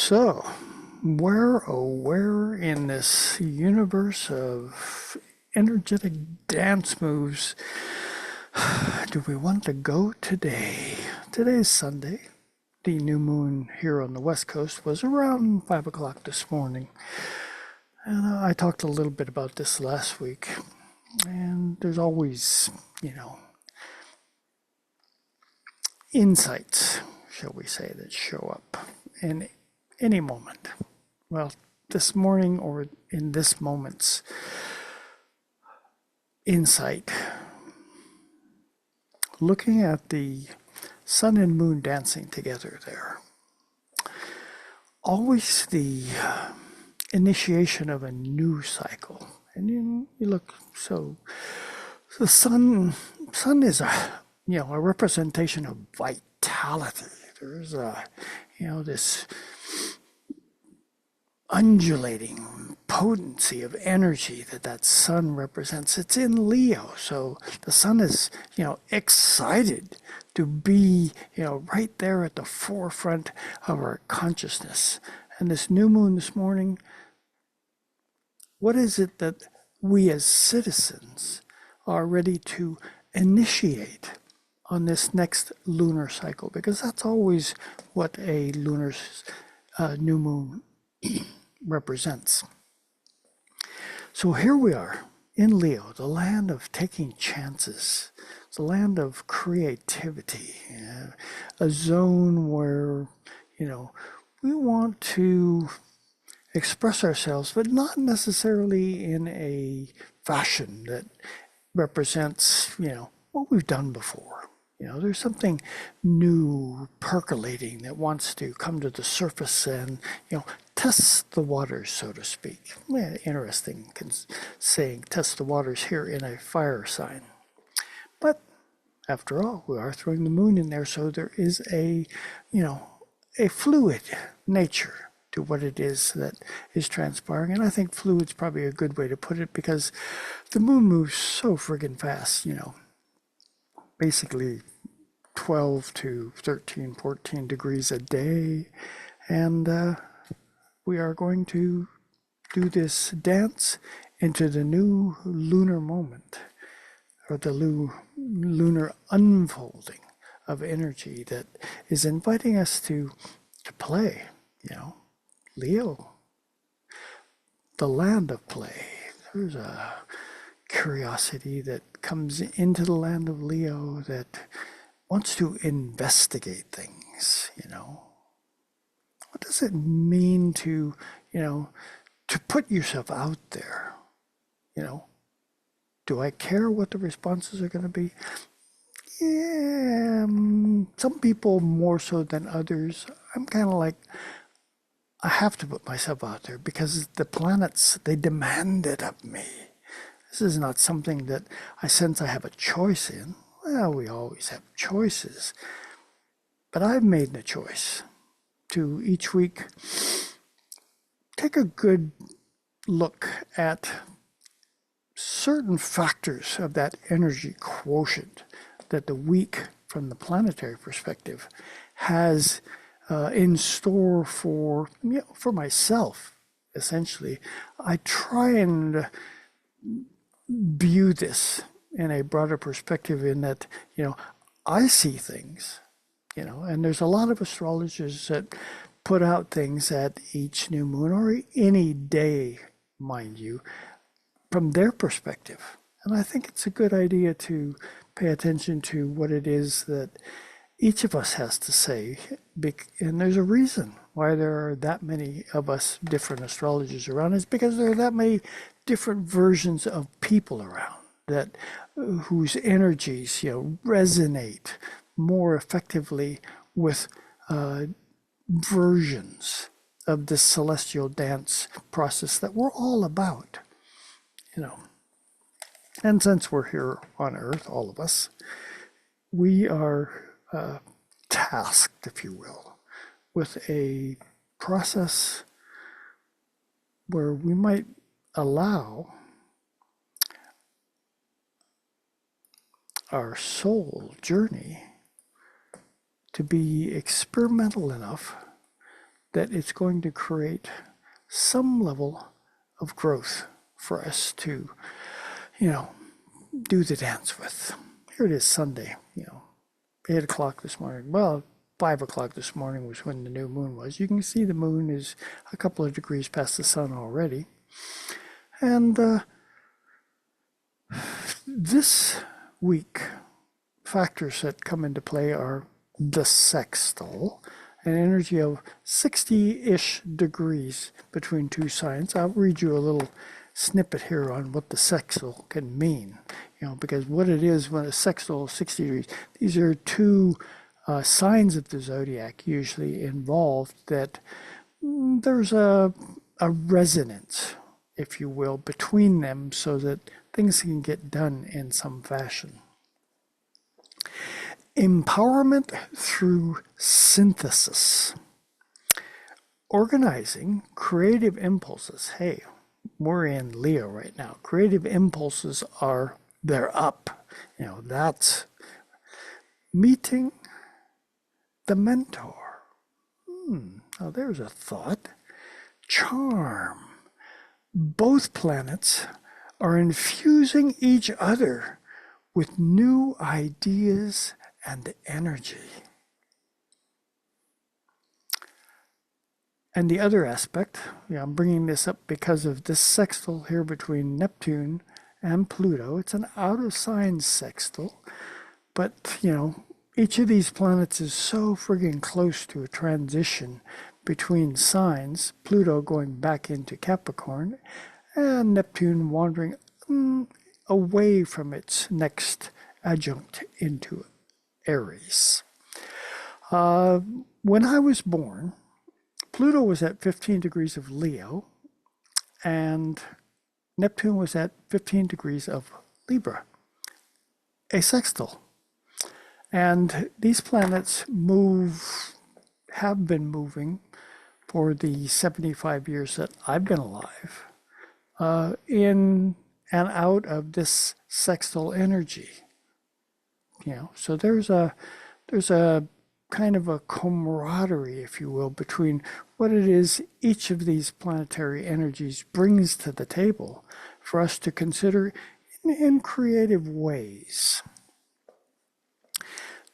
So, where, oh, where in this universe of energetic dance moves do we want to go today? Today's Sunday. The new moon here on the West Coast was around 5 o'clock this morning. And I talked a little bit about this last week. And there's always, insights, shall we say, that show up in any moment. Well, this morning or in this moment's insight, looking at the sun and moon dancing together there, always the initiation of a new cycle. And you look, so the sun is a representation of vitality. There's this undulating potency of energy that sun represents. It's in Leo, so the sun is excited to be right there at the forefront of our consciousness. And this new moon this morning, what is it that we as citizens are ready to initiate on this next lunar cycle? Because that's always what a lunar new moon represents. So here we are in Leo, the land of taking chances, the land of creativity, a zone where we want to express ourselves, but not necessarily in a fashion that represents what we've done before. There's something new percolating that wants to come to the surface and, test the waters, so to speak. Yeah, interesting saying test the waters here in a fire sign. But after all, we are throwing the moon in there, so there is a fluid nature to what it is that is transpiring. And I think fluid's probably a good way to put it, because the moon moves so friggin' fast, basically 12 to 13, 14 degrees a day. And we are going to do this dance into the new lunar moment, or the lunar unfolding of energy that is inviting us to play, Leo, the land of play. There's a curiosity that comes into the land of Leo that wants to investigate things, What does it mean to put yourself out there? Do I care what the responses are going to be? Yeah, some people more so than others. I'm kind of like, I have to put myself out there because the planets, they demand it of me. This is not something that I sense I have a choice in. Well, we always have choices. But I've made the choice to each week take a good look at certain factors of that energy quotient that the week from the planetary perspective has in store for myself. Essentially, I try and view this in a broader perspective, in that I see things, and there's a lot of astrologers that put out things at each new moon, or any day, mind you, from their perspective. And I think it's a good idea to pay attention to what it is that each of us has to say. And there's a reason why there are that many of us different astrologers around. It's because there are that many different versions of people around that whose energies resonate more effectively with versions of this celestial dance process that we're all about. And since we're here on Earth, all of us, we are tasked, if you will, with a process where we might allow our soul journey to be experimental enough that it's going to create some level of growth for us to, you know, do the dance with. Here it is Sunday, 8 o'clock this morning. Well, 5 o'clock this morning was when the new moon was. You can see the moon is a couple of degrees past the sun already. And this week, factors that come into play are the sextile, an energy of 60-ish degrees between two signs. I'll read you a little snippet here on what the sextile can mean, because what it is when a sextile is 60 degrees, these are two signs of the zodiac usually involved that there's a resonance, if you will, between them so that things can get done in some fashion. Empowerment through synthesis. Organizing creative impulses. Hey, we're in Leo right now. Creative impulses they're up. That's meeting the mentor. Now there's a thought. Charm. Both planets are infusing each other with new ideas and energy. And the other aspect, I'm bringing this up because of this sextile here between Neptune and Pluto. It's an out of sign sextile, but each of these planets is so friggin' close to a transition between signs, Pluto going back into Capricorn and Neptune wandering away from its next adjunct into Aries. When I was born, Pluto was at 15 degrees of Leo and Neptune was at 15 degrees of Libra, a sextile. And these planets have been moving for the 75 years that I've been alive, in and out of this sextile energy. So there's a kind of a camaraderie, if you will, between what it is each of these planetary energies brings to the table for us to consider in creative ways.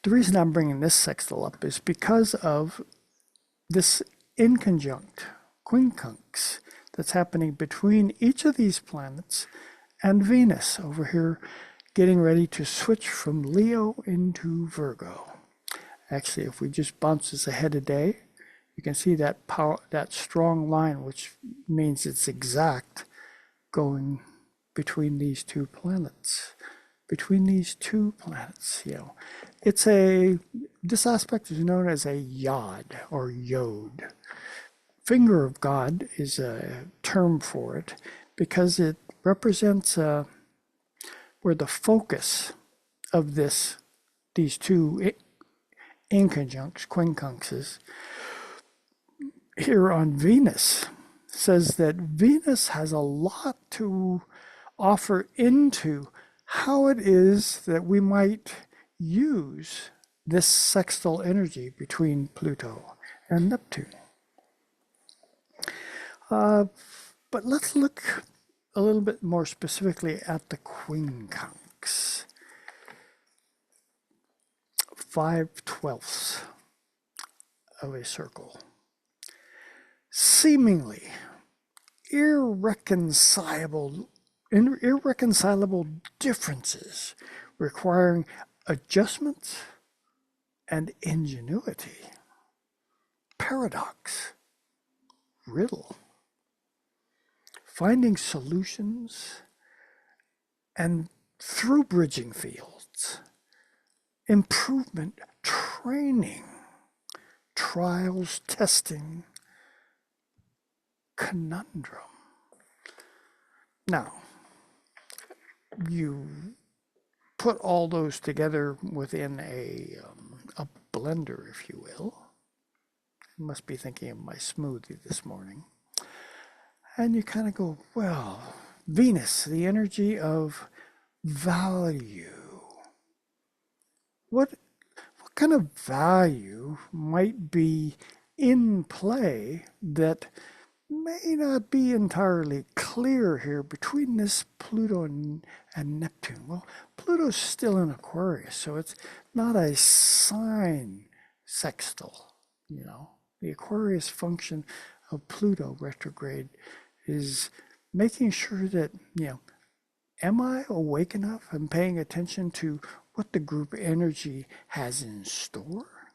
The reason I'm bringing this sextile up is because of this inconjunct quincunx that's happening between each of these planets and Venus over here, getting ready to switch from Leo into Virgo. Actually, if we just bounce this ahead a day, you can see that strong line, which means it's exact, going between these two planets. This aspect is known as a yod or yod. Finger of God is a term for it because it represents where the focus of these two inconjuncts, quincunxes, here on Venus, says that Venus has a lot to offer into how it is that we might use this sextile energy between Pluto and Neptune. But let's look a little bit more specifically at the quincunx. 5/12 of a circle. Seemingly irreconcilable differences requiring adjustments and ingenuity. Paradox. Riddle. Finding solutions and through bridging fields. Improvement, training, trials, testing, conundrum. Now, you put all those together within a blender, if you will. I must be thinking of my smoothie this morning. And you kind of go, well, Venus, the energy of value. What kind of value might be in play that may not be entirely clear here between this Pluto and Neptune. Well, Pluto's still in Aquarius, so it's not a sign sextile, you know. The Aquarius function of Pluto retrograde is making sure that, you know, am I awake enough and paying attention to what the group energy has in store?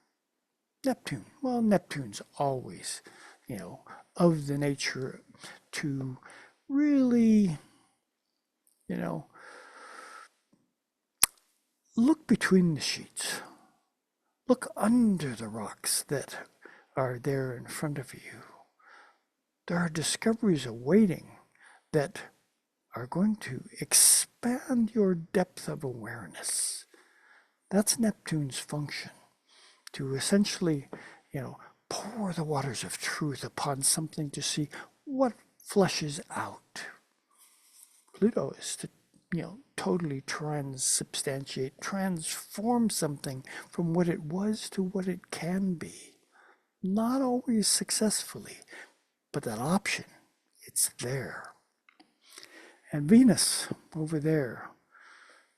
Neptune. Well, Neptune's always, you know, of the nature to really, you know, look between the sheets. Look under the rocks that are there in front of you. There are discoveries awaiting that are going to expand your depth of awareness. That's Neptune's function, to essentially, you know, pour the waters of truth upon something to see what flushes out. Pluto is to, you know, totally transubstantiate, transform something from what it was to what it can be. Not always successfully, but that option, it's there. And Venus over there,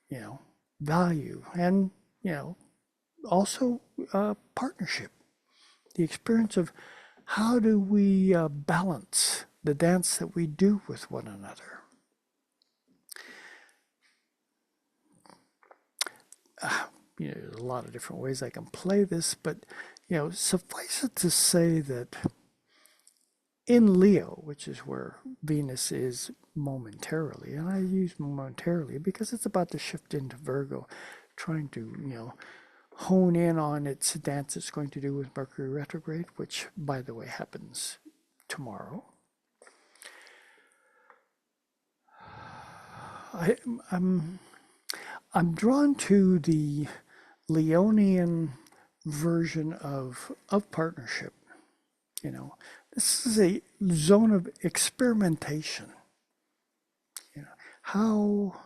you know, value and, you know, also partnership. The experience of how do we balance the dance that we do with one another. You know, there's a lot of different ways I can play this, but, you know, suffice it to say that in Leo, which is where Venus is momentarily, and I use momentarily because it's about to shift into Virgo, trying to, you know, hone in on its dance it's going to do with Mercury retrograde, which, by the way, happens tomorrow. I'm drawn to the Leonian version of partnership. You know, this is a zone of experimentation. You know,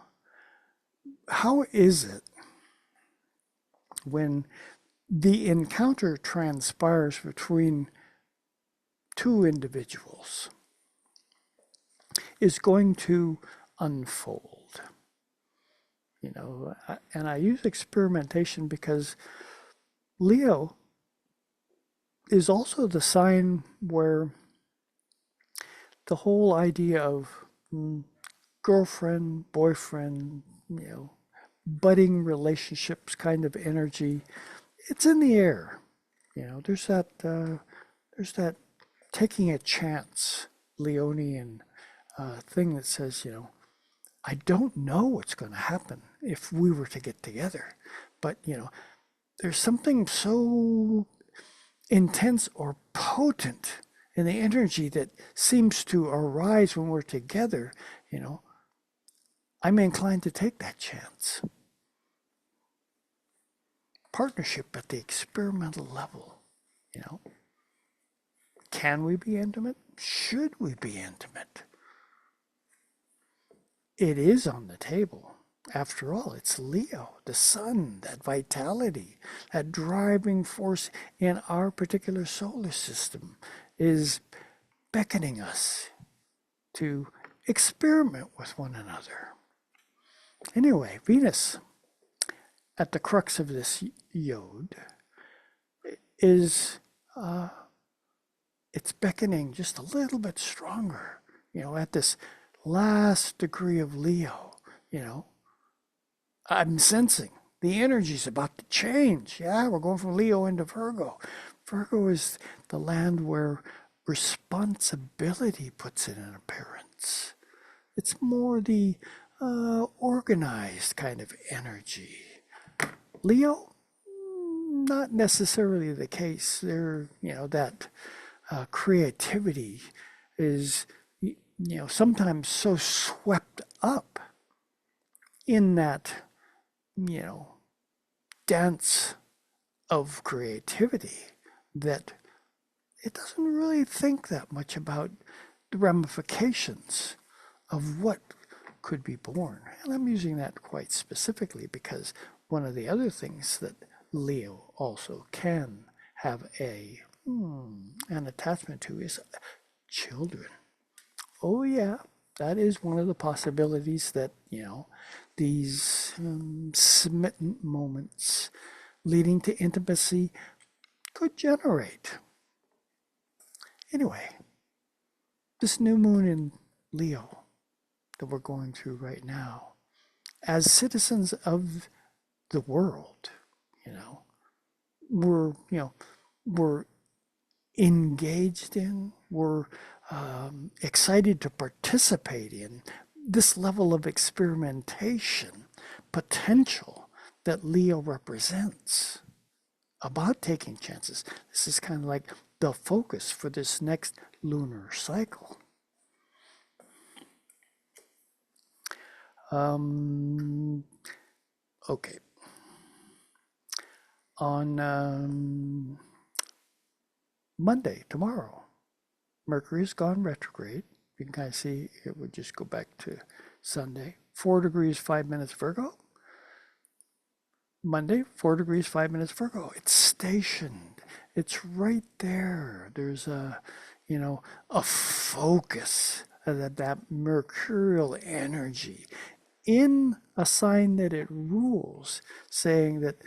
how is it when the encounter transpires between two individuals is going to unfold? You know, and I use experimentation because Leo is also the sign where the whole idea of girlfriend, boyfriend, you know, budding relationships kind of energy, it's in the air. You know, there's that taking a chance Leonian thing that says, you know, I don't know what's going to happen if we were to get together, but, you know, there's something so intense or potent in the energy that seems to arise when we're together. You know, I'm inclined to take that chance. Partnership at the experimental level, you know. Can we be intimate? Should we be intimate? It is on the table. After all, it's Leo, the sun, that vitality, that driving force in our particular solar system is beckoning us to experiment with one another. Anyway, Venus, at the crux of this yod, is it's beckoning just a little bit stronger, you know, at this last degree of Leo, you know. I'm sensing the energy's about to change. Yeah, we're going from Leo into Virgo. Virgo is the land where responsibility puts in an appearance. It's more the organized kind of energy. Leo, not necessarily the case. There, you know, that creativity is, you know, sometimes so swept up in that, you know, dance of creativity that it doesn't really think that much about the ramifications of what could be born. And I'm using that quite specifically because one of the other things that Leo also can have a and attachment to is children. Oh, yeah, that is one of the possibilities that, these smitten moments leading to intimacy could generate. Anyway, this new moon in Leo that we're going through right now, as citizens of the world, we're, we're engaged in, we're excited to participate in this level of experimentation potential that Leo represents about taking chances. This is kind of like the focus for this next lunar cycle. Okay. On Monday, tomorrow, Mercury's gone retrograde. You can kind of see it would just go back to Sunday. 4 degrees, 5 minutes Virgo. Monday, 4 degrees, 5 minutes Virgo. It's stationed. It's right there. There's a focus of that mercurial energy in a sign that it rules, saying that,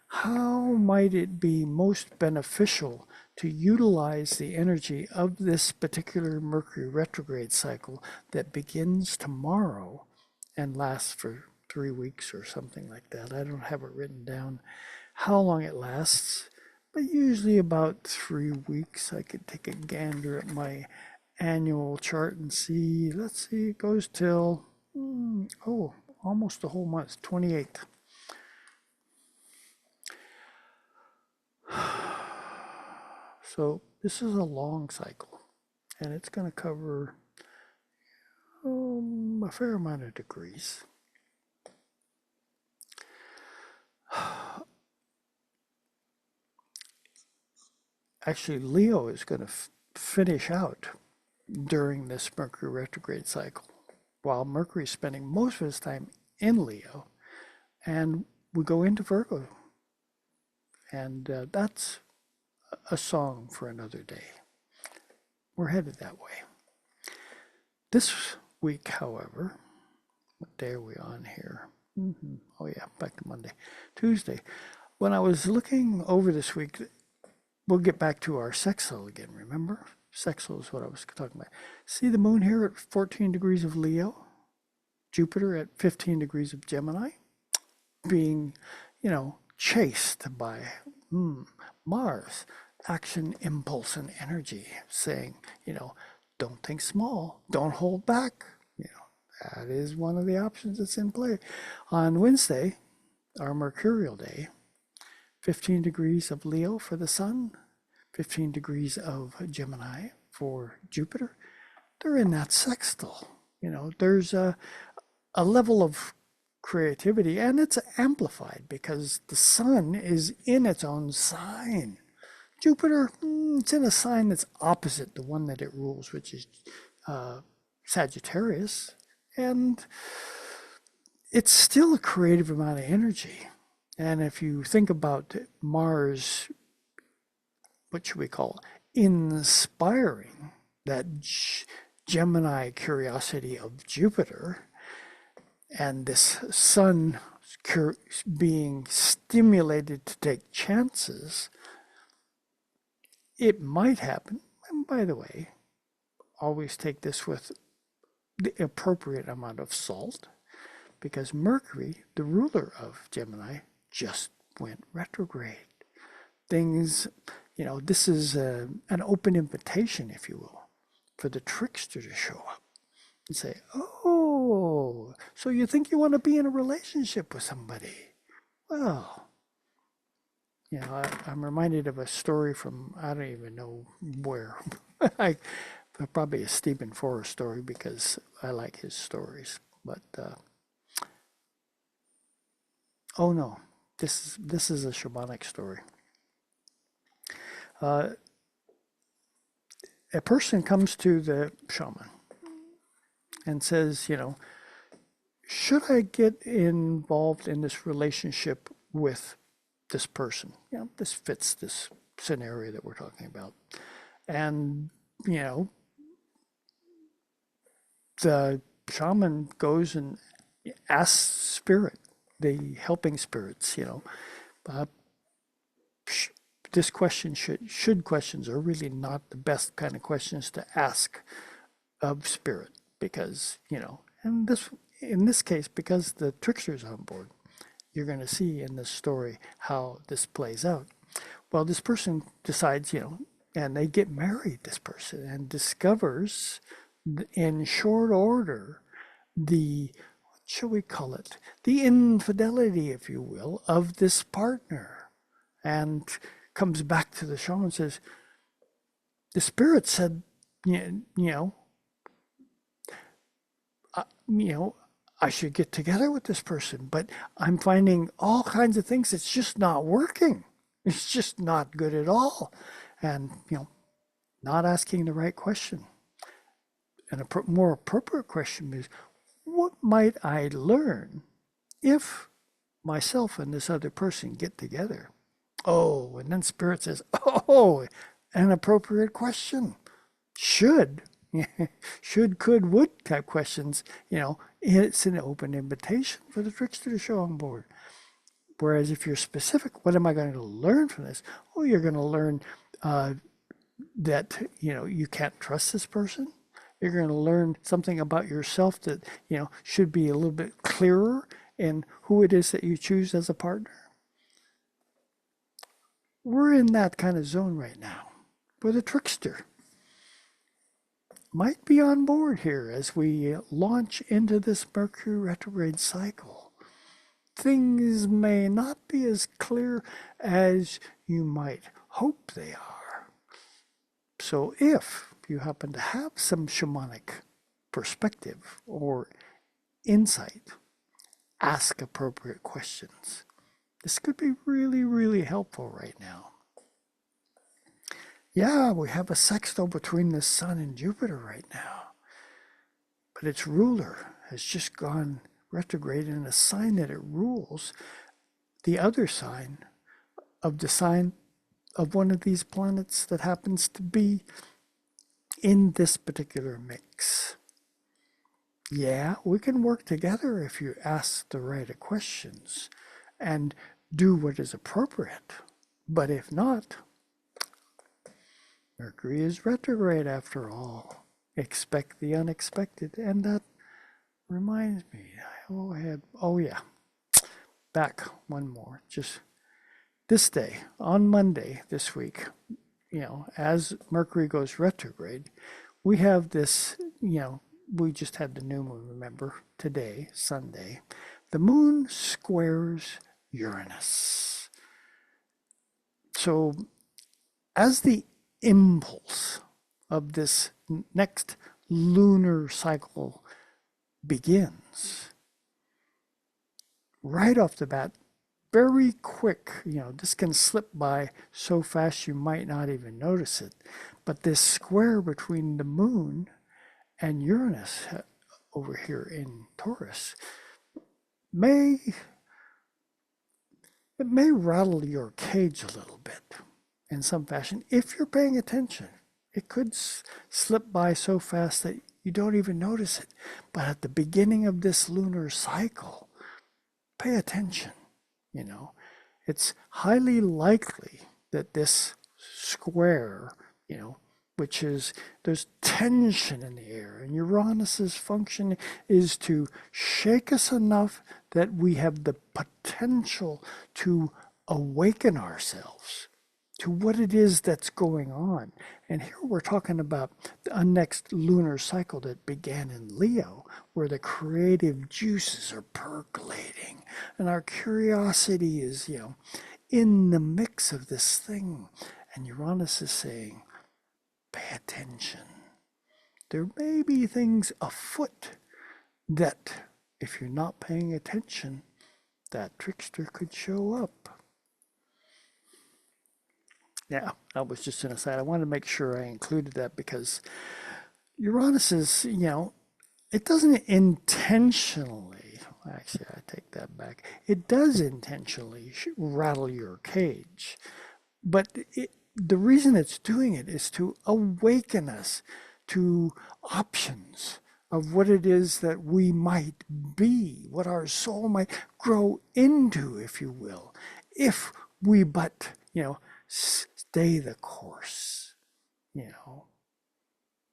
how might it be most beneficial to utilize the energy of this particular Mercury retrograde cycle that begins tomorrow and lasts for 3 weeks or something like that. I don't have it written down how long it lasts, but usually about 3 weeks. I could take a gander at my annual chart and see. Let's see, it goes till, almost the whole month, 28th. So this is a long cycle, and it's going to cover a fair amount of degrees. Actually, Leo is going to finish out during this Mercury retrograde cycle, while Mercury is spending most of his time in Leo, and we go into Virgo. And that's a song for another day. We're headed that way. This week, however, what day are we on here? Oh yeah, back to Monday. Tuesday. When I was looking over this week, we'll get back to our sextile again, remember? Sextile is what I was talking about. See the moon here at 14 degrees of Leo, Jupiter at 15 degrees of Gemini, being, chased by Mars, action, impulse, and energy, saying, don't think small, don't hold back. That is one of the options that's in play. On Wednesday, our mercurial day, 15 degrees of Leo for the Sun, 15 degrees of Gemini for Jupiter. They're in that sextile. There's a level of creativity, and it's amplified because the Sun is in its own sign. Jupiter, it's in a sign that's opposite the one that it rules, which is Sagittarius, and it's still a creative amount of energy. And if you think about Mars, what should we call it? Inspiring that Gemini curiosity of Jupiter, and this Sun being stimulated to take chances, it might happen. And by the way, always take this with the appropriate amount of salt, because Mercury, the ruler of Gemini, just went retrograde. Things, this is an open invitation, if you will, for the trickster to show up and say, oh, so you think you want to be in a relationship with somebody? Well, I'm reminded of a story from, I don't even know where. Probably a Stephen Forrest story, because I like his stories. But, oh no, this is a shamanic story. A person comes to the shaman and says, should I get involved in this relationship with this person? This fits this scenario that we're talking about. And, you know, the shaman goes and asks spirit, the helping spirits, uh, this question should questions are really not the best kind of questions to ask of spirit, because and this in this case, because the trickster's on board, you're going to see in this story how this plays out. Well, this person decides, and they get married, this person, and discovers in short order the, what shall we call it, the infidelity, if you will, of this partner, and comes back to the shaman and says, the spirit said, I should get together with this person, but I'm finding all kinds of things. It's just not working. It's just not good at all. And, not asking the right question. And a more appropriate question is, what might I learn if myself and this other person get together? Oh, and then Spirit says, oh, an appropriate question. Should, should, could, would type questions, it's an open invitation for the trickster to show on board. Whereas if you're specific, what am I going to learn from this? Oh, you're going to learn that, you can't trust this person. You're going to learn something about yourself that, should be a little bit clearer in who it is that you choose as a partner. We're in that kind of zone right now, where the trickster might be on board here as we launch into this Mercury retrograde cycle. Things may not be as clear as you might hope they are. So if you happen to have some shamanic perspective or insight, ask appropriate questions. This could be really, really helpful right now. Yeah, we have a sextile between the Sun and Jupiter right now. But its ruler has just gone retrograde in a sign that it rules the other sign of one of these planets that happens to be in this particular mix. Yeah, we can work together if you ask the right questions and do what is appropriate. But if not, Mercury is retrograde after all. Expect the unexpected. And that reminds me, back one more. Just this day, on Monday this week, as Mercury goes retrograde, we have this, we just had the new moon, remember, today, Sunday. The moon squares Uranus. So as the impulse of this next lunar cycle begins, right off the bat, very quick, this can slip by so fast you might not even notice it. But this square between the moon and Uranus over here in Taurus may rattle your cage a little bit in some fashion if you're paying attention. It could slip by so fast that you don't even notice it. But at the beginning of this lunar cycle, pay attention. It's highly likely that this square, which is, there's tension in the air, and Uranus's function is to shake us enough that we have the potential to awaken ourselves to what it is that's going on. And here we're talking about a next lunar cycle that began in Leo, where the creative juices are percolating and our curiosity is, in the mix of this thing. And Uranus is saying, pay attention. There may be things afoot that, if you're not paying attention, that trickster could show up. Yeah, that was just an aside. I wanted to make sure I included that because Uranus is, it doesn't intentionally, actually, I take that back. It does intentionally rattle your cage, but the reason it's doing it is to awaken us to options of what it is that we might be, what our soul might grow into, if you will, if we but, stay the course,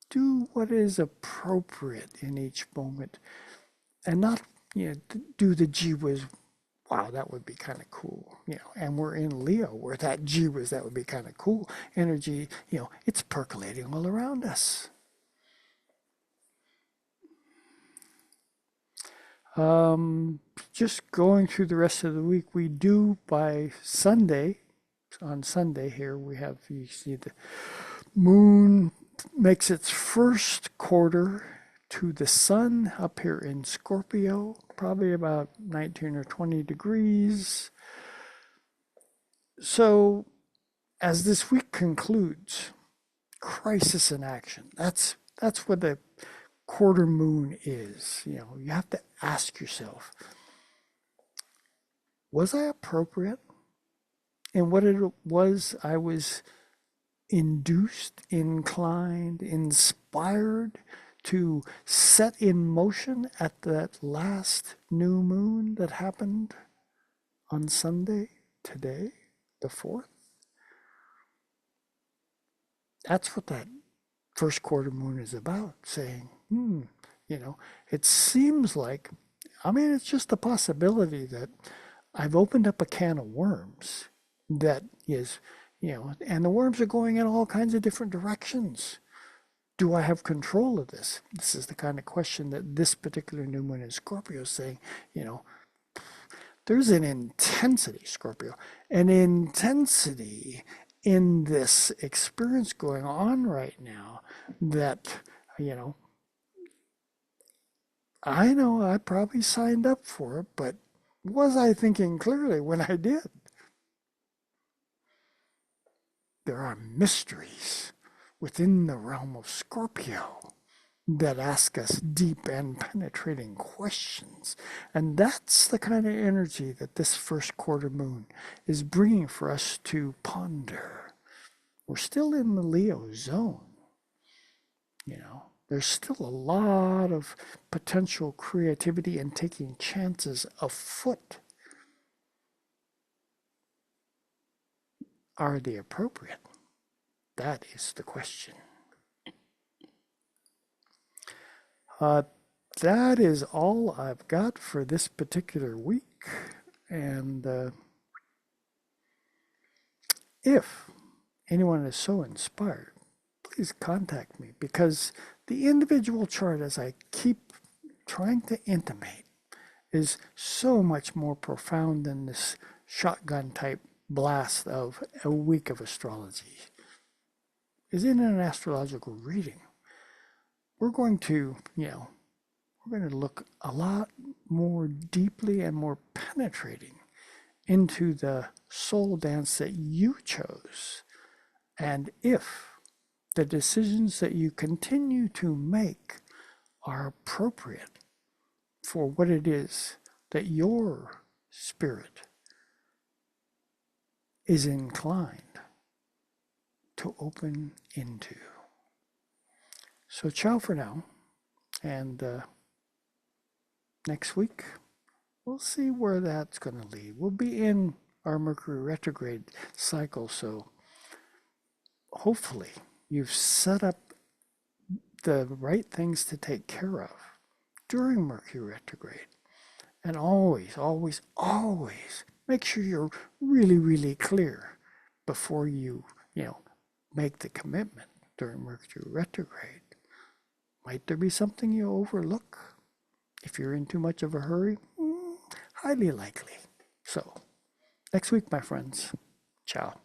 do what is appropriate in each moment and not, do the gee whiz. Wow, that would be kind of cool, and we're in Leo where that gee whiz, that would be kind of cool energy, it's percolating all around us. Just going through the rest of the week, we do by Sunday, on Sunday here, we have, you see the moon makes its first quarter to the sun up here in Scorpio, probably about 19 or 20 degrees. So as this week concludes, crisis in action. That's what the quarter moon is. You have to ask yourself, was I appropriate in what it was I was induced, inclined, inspired to set in motion at that last new moon that happened on Sunday, today, the 4th? That's what that first quarter moon is about, saying, it seems like, it's just a possibility that I've opened up a can of worms that is, and the worms are going in all kinds of different directions. Do I have control of this? This is the kind of question that this particular new moon in Scorpio is saying, there's an intensity, Scorpio, an intensity in this experience going on right now that, I know I probably signed up for it, but was I thinking clearly when I did? There are mysteries within the realm of Scorpio that ask us deep and penetrating questions. And that's the kind of energy that this first quarter moon is bringing for us to ponder. We're still in the Leo zone. There's still a lot of potential creativity and taking chances afoot. Are they appropriate? That is the question. That is all I've got for this particular week. And if anyone is so inspired, please contact me, because the individual chart, as I keep trying to intimate, is so much more profound than this shotgun type blast of a week of astrology. Is in an astrological reading. We're going to, look a lot more deeply and more penetrating into the soul dance that you chose. And if the decisions that you continue to make are appropriate for what it is that your spirit is inclined to open into. So ciao for now, and next week we'll see where that's going to lead. We'll be in our Mercury retrograde cycle, so hopefully you've set up the right things to take care of during Mercury retrograde. And always, always, always make sure you're really, really clear before you, make the commitment during Mercury retrograde. Might there be something you overlook? If you're in too much of a hurry, highly likely. So, next week, my friends. Ciao.